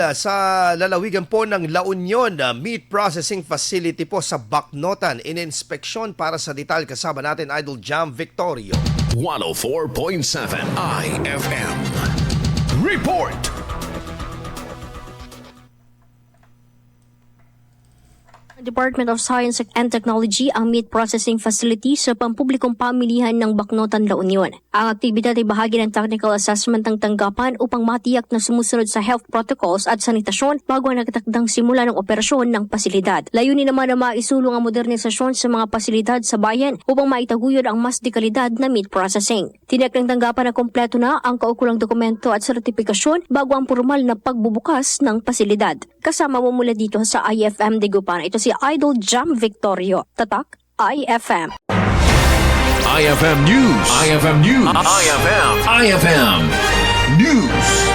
Sa lalawigan po ng La Union, meat processing facility po sa Bacnotan, Ininspeksyon. Para sa detalye kasama natin Idol Jam Victorio. 104.7 IFM. Report! Department of Science and Technology ang meat processing facility sa pampublikong pamilihan ng Bacnotan, La Union. Ang aktibidad ay bahagi ng technical assessment ng tanggapan upang matiyak na sumusunod sa health protocols at sanitasyon bago ang nagtakdang simula ng operasyon ng pasilidad. Layunin naman na maisulong ang modernisasyon sa mga pasilidad sa bayan upang maitaguyod ang mas dekalidad na meat processing. Tiyak ng tanggapan na kompleto na ang kaukulang dokumento at sertifikasyon bago ang formal na pagbubukas ng pasilidad. Kasama mo mula dito sa IFM Dagupan. Ito si Idol Jam Victorio. Tatak, IFM. IFM News. IFM News. IFM News.